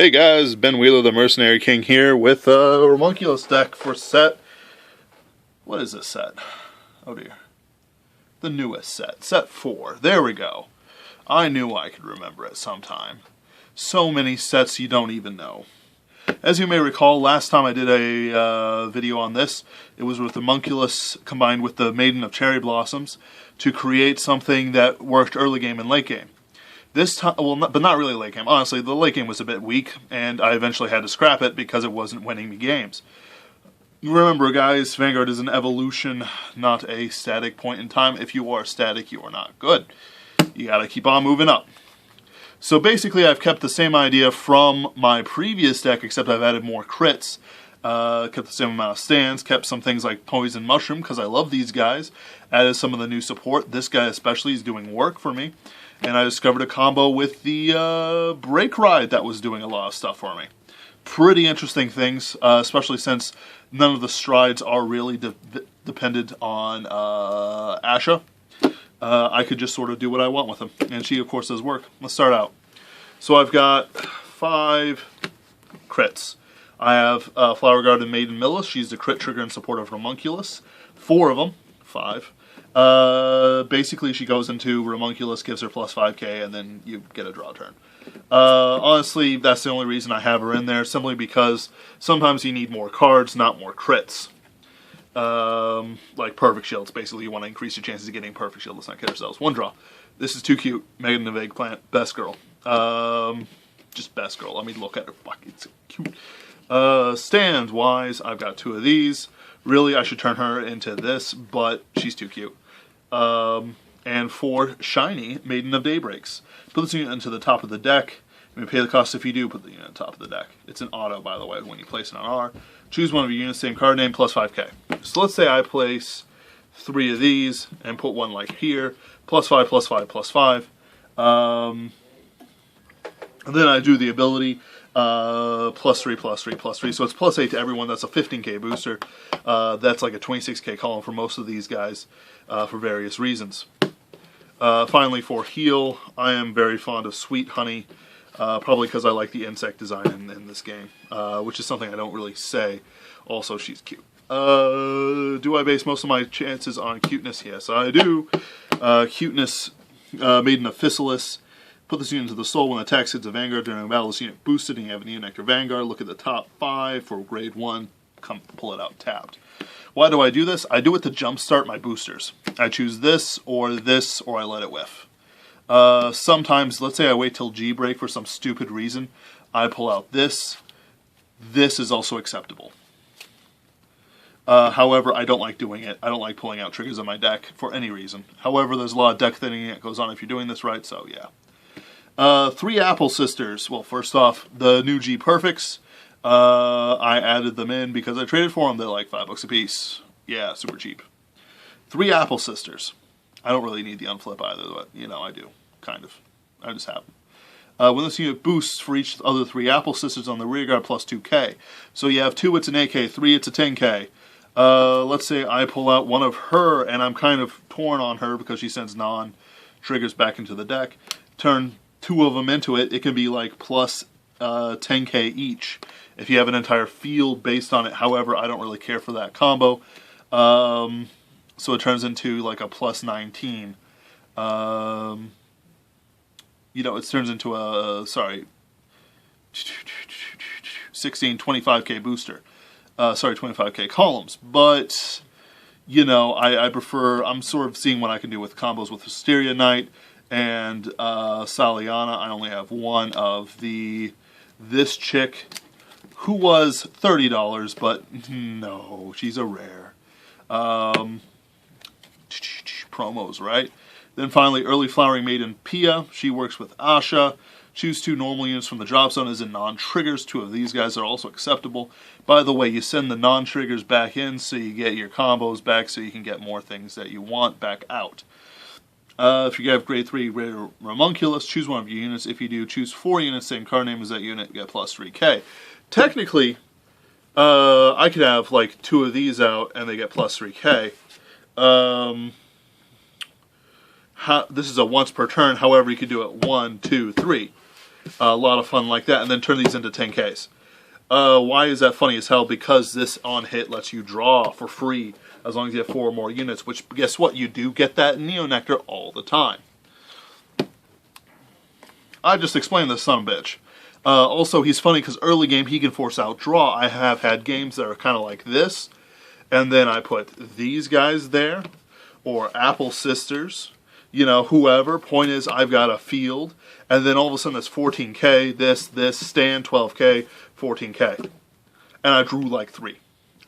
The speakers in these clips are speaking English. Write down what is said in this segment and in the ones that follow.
Hey guys, Ben Wheeler, the Mercenary King here with a Homunculus deck for set... What is this set? Oh dear. The newest set. Set 4. There we go. I knew I could remember it sometime. So many sets you don't even know. As you may recall, last time I did a video on this, it was with the Homunculus combined with the Maiden of Cherry Blossoms to create something that worked early game and late game. This time, well, but not really late game. Honestly, the late game was a bit weak, and I eventually had to scrap it because it wasn't winning me games. Remember, guys, Vanguard is an evolution, not a static point in time. If you are static, you are not good. You gotta keep on moving up. So basically, I've kept the same idea from my previous deck, except I've added more crits. Kept the same amount of stands, kept some things like Poison Mushroom, because I love these guys. Added some of the new support. This guy especially is doing work for me. And I discovered a combo with the Brake Ride that was doing a lot of stuff for me. Pretty interesting things, especially since none of the strides are really dependent on Ahsha. I could just sort of do what I want with them. And she, of course, does work. Let's start out. So I've got 5 crits. I have Flower Garden Maiden Millis. She's the crit trigger in support of Homunculus. 4 of them. 5. Basically, she goes into Homunculus, gives her plus 5k, and then you get a draw turn. Honestly, that's the only reason I have her in there, simply because sometimes you need more cards, not more crits. Like Perfect Shields. Basically, you want to increase your chances of getting Perfect Shield. Let's not kid ourselves. 1 draw. This is too cute. Maiden of Eggplant. Best girl. Just best girl. Let me look at her. Fuck, it's so cute. Stand-wise, I've got 2 of these. Really, I should turn her into this, but she's too cute. And 4 shiny Maiden of Daybreaks. Put this unit into the top of the deck. You may pay the cost if you do put the unit on top of the deck. It's an auto, by the way, when you place it on R. Choose one of your units, same card name, plus 5k. So let's say I place 3 of these and put one like here. Plus 5, plus 5, plus 5. And then I do the ability. Plus 3, plus 3, plus 3. So it's plus 8 to everyone. That's a 15k booster. That's like a 26k column for most of these guys for various reasons. Finally, for heal, I am very fond of Sweet Honey. Probably because I like the insect design in this game, which is something I don't really say. Also, she's cute. Do I base most of my chances on cuteness? Yes, I do. Cuteness, Maiden of Physalis. Put this unit into the soul when attacks hits a Vanguard during a battle. This unit boosted, and you have a new Nectar Vanguard. Look at the top 5 for grade 1. Come pull it out tapped. Why do I do this? I do it to jumpstart my boosters. I choose this, or I let it whiff. Sometimes, let's say I wait till G break for some stupid reason. I pull out this. This is also acceptable. However, I don't like doing it. I don't like pulling out triggers on my deck for any reason. However, there's a lot of deck thinning that goes on if you're doing this right, so yeah. 3 Apple Sisters. Well, first off, the new G Perfects. I added them in because I traded for them. They're like $5 a piece. Yeah, super cheap. 3 Apple Sisters. I don't really need the unflip either, but, you know, I do. Kind of. I just have them. When this unit boosts for each other 3 Apple Sisters on the rear guard plus 2k. So you have 2, it's an 8k. 3, it's a 10k. Let's say I pull out one of her, and I'm kind of torn on her because she sends non-triggers back into the deck. Turn 2 of them into it. It can be like plus 10k each if you have an entire field based on it. However, I don't really care for that combo. So it turns into like a plus 19. You know, it turns into a, 25k booster. 25k columns. But, you know, I prefer, I'm sort of seeing what I can do with combos with Hysteria Knight and Saliana. I only have one of this chick, who was $30, but no, she's a rare. Promos, right? Then finally, Early Flowering Maiden Pia. She works with Ahsha. Choose 2 normal units from the drop zone as in non-triggers. 2 of these guys are also acceptable. By the way, you send the non-triggers back in so you get your combos back so you can get more things that you want back out. If you have grade 3 grade Homunculus, choose one of your units. If you do, choose 4 units, same card name as that unit, get plus 3k. Technically, I could have like 2 of these out and they get plus 3k. This is a once per turn, however you could do it 1, 2, 3. A lot of fun like that, and then turn these into 10Ks. Why is that funny as hell? Because this on hit lets you draw for free as long as you have 4 or more units, which, guess what? You do get that in Neo Nectar all the time. I just explained this son of a bitch. Also, he's funny because early game he can force out draw. I have had games that are kind of like this, and then I put these guys there, or Apple Sisters, you know, whoever. Point is, I've got a field, and then all of a sudden it's 14K, this, stand, 12K, 14K. And I drew like 3.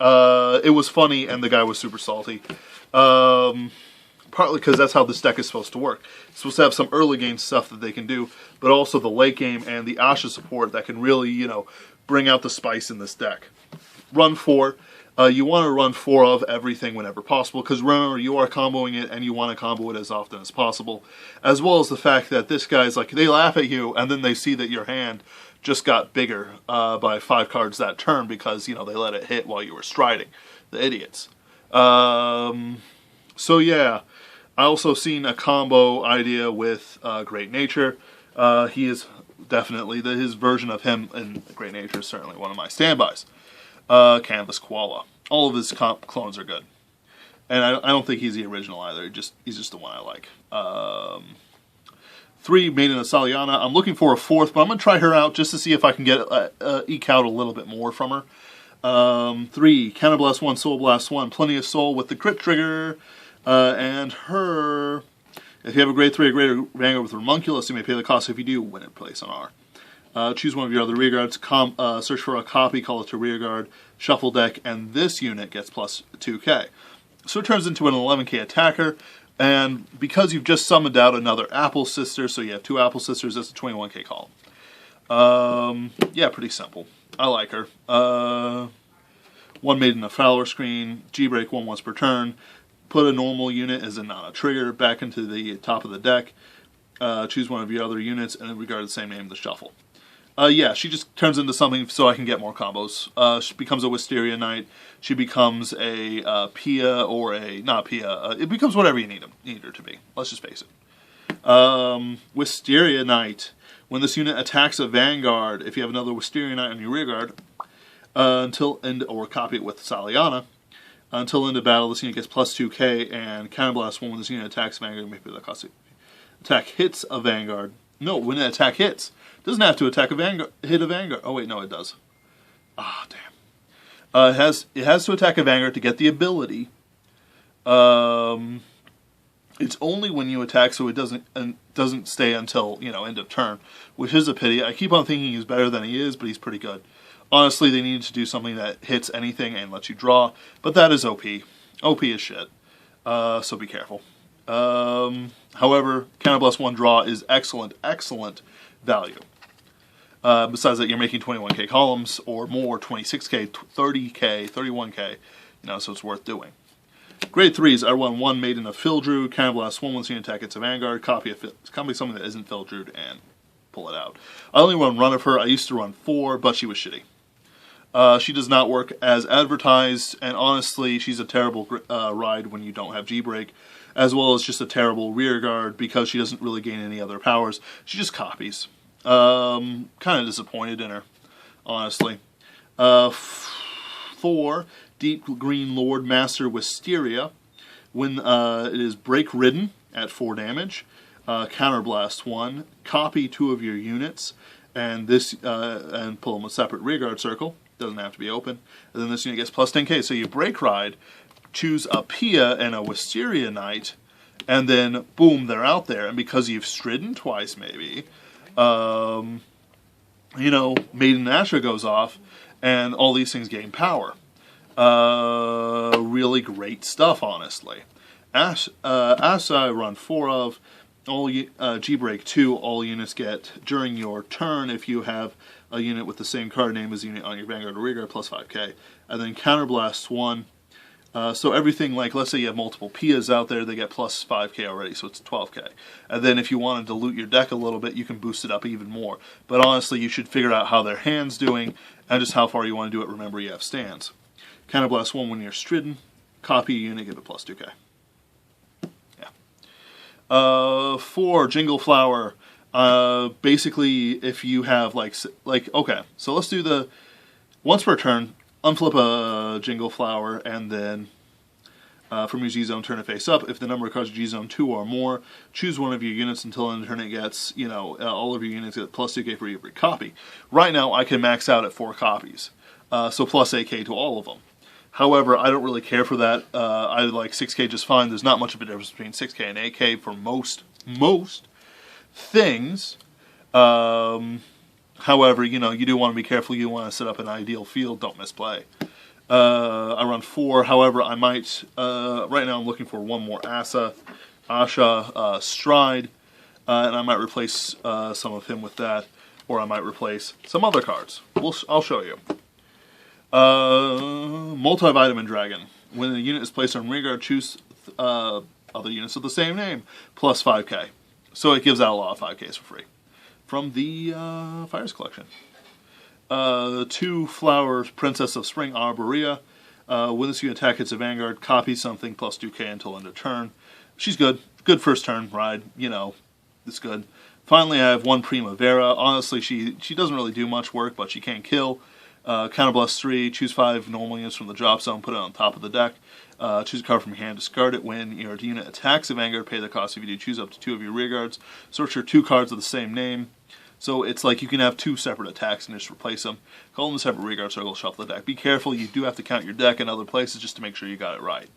It was funny, and the guy was super salty. Partly because that's how this deck is supposed to work. It's supposed to have some early game stuff that they can do, but also the late game and the Ahsha support that can really, you know, bring out the spice in this deck. Run 4. You want to run 4 of everything whenever possible, because remember, you are comboing it, and you want to combo it as often as possible. As well as the fact that this guy's like, they laugh at you, and then they see that your hand just got bigger by 5 cards that turn, because, you know, they let it hit while you were striding. The idiots. So yeah, I also seen a combo idea with Great Nature. He is definitely, his version of him in Great Nature is certainly one of my standbys. Canvas Koala. All of his clones are good. And I don't think he's the original either. He's just the one I like. 3, Maiden of Saliana. I'm looking for a 4th, but I'm going to try her out just to see if I can get eke out a little bit more from her. 3, Counterblast 1, Soul Blast 1. Plenty of soul with the crit trigger. And her, if you have a grade 3 or greater Vanguard with Homunculus, you may pay the cost. If you do, win it, place on R. Choose one of your other rearguards, search for a copy, call it to rearguard, shuffle deck, and this unit gets plus 2K. So it turns into an 11K attacker, and because you've just summoned out another Apple Sister, so you have 2 Apple Sisters, that's a 21K column. Yeah, pretty simple. I like her. 1 Maiden of Fowler screen, G-Break 1 once per turn, put a normal unit as a non-trigger back into the top of the deck, choose one of your other units, and regard the same name, the shuffle. Yeah, she just turns into something so I can get more combos. She becomes a Wisteria Knight. She becomes a Pia or a... Not Pia. It becomes whatever you need her to be. Let's just face it. Wisteria Knight. When this unit attacks a Vanguard, if you have another Wisteria Knight on your rearguard, or copy it with Saliana, until end of battle, this unit gets plus 2K, and Counterblast 1 when this unit attacks Vanguard, maybe that costs it. Attack hits a Vanguard. No, when an attack hits. Doesn't have to attack a Vanguard. Hit a Vanguard. Oh wait, no, it does. Ah, damn. It has to attack a Vanguard to get the ability. It's only when you attack, so it doesn't stay until, you know, end of turn, which is a pity. I keep on thinking he's better than he is, but he's pretty good. Honestly, they needed to do something that hits anything and lets you draw, but that is OP. OP is shit. So be careful. However, Counterblast 1 draw is excellent value. Besides that, you're making 21K columns or more, 26K, 30K, 31K, you know, so it's worth doing. Grade 3s, I run 1 Maiden of Fildrude, Counterblast 1 once you attack it's a Vanguard, copy something that isn't Fildrude, and pull it out. I only run of her. I used to run 4, but she was shitty. She does not work as advertised, and honestly, she's a terrible ride when you don't have G-Break, as well as just a terrible rearguard because she doesn't really gain any other powers. She just copies. Kind of disappointed in her, honestly. 4, Deep Green Lord Master Wisteria. When it is break-ridden at 4 damage, Counterblast 1, copy 2 of your units, and pull them a separate rearguard circle. Doesn't have to be open. And then this unit gets plus 10K. So you break ride, choose a Pia and a Wisteria Knight, and then boom, they're out there. And because you've stridden twice, maybe, you know, Maiden Ahsha goes off, and all these things gain power. Really great stuff, honestly. Ahsha I run 4 of. All G-Break 2, all units get during your turn if you have a unit with the same card name as the unit on your Vanguard or rearguard, plus 5K. And then Counterblast 1. So everything, like, let's say you have multiple Pias out there, they get plus 5K already, so it's 12K. And then if you want to dilute your deck a little bit, you can boost it up even more. But honestly, you should figure out how their hand's doing, and just how far you want to do it. Remember, you have stands. Counterblast 1 when you're stridden, copy a unit, give it plus 2K. 4, Jingle Flower. Basically, if you have okay, so let's do the once per turn, unflip a Jingle Flower, and then from your Z-Zone, turn it face up. If the number of cards in G-Zone 2 or more, choose one of your units until end of turn it gets, all of your units get plus 2k for every copy. Right now, I can max out at 4 copies, so plus 8k to all of them. However, I don't really care for that. I like 6k just fine. There's not much of a difference between 6k and 8k for most things. However, you do want to be careful. You want to set up an ideal field. Don't misplay. I run 4. However, I might, right now I'm looking for one more Ahsha, Stride, and I might replace some of him with that, or I might replace some other cards. I'll show you. Multivitamin Dragon. When a unit is placed on Vanguard, choose other units of the same name, plus 5k. So it gives out a lot of 5ks for free from the Fires collection. 2 flowers, Princess of Spring, Arborea. When this unit attack hits a Vanguard, copy something, plus 2k until end of turn. She's good. Good first turn ride, it's good. Finally, I have 1 Primavera. Honestly, she doesn't really do much work, but she can kill. Counterblast 3, choose 5 normal units from the drop zone, put it on top of the deck. Choose a card from your hand, discard it. When your unit attacks a Vanguard, pay the cost. If you do, choose up to 2 of your rear guards. Search your 2 cards of the same name. So it's like you can have 2 separate attacks and just replace them. Call them a separate rear guard circle, shuffle the deck. Be careful, you do have to count your deck in other places just to make sure you got it right.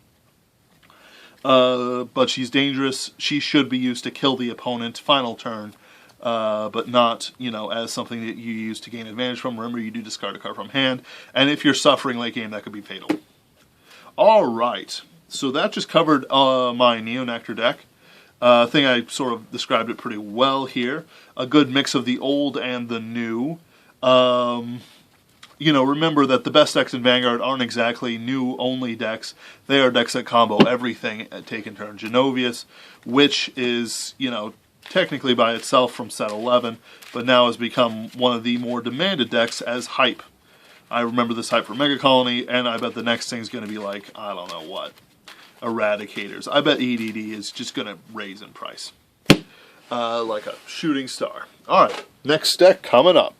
But she's dangerous. She should be used to kill the opponent final turn. But not, as something that you use to gain advantage from. Remember, you do discard a card from hand. And if you're suffering late game, that could be fatal. Alright, so that just covered my Nectar deck. I think I sort of described it pretty well here. A good mix of the old and the new. Remember that the best decks in Vanguard aren't exactly new-only decks. They are decks that combo everything at take in turn. Genovius, which is, technically by itself from set 11, but now has become one of the more demanded decks as hype. I remember this hype for Mega Colony, and I bet the next thing's going to be like, I don't know what, Eradicators. I bet EDD is just going to raise in price. Like a shooting star. Alright, next deck coming up.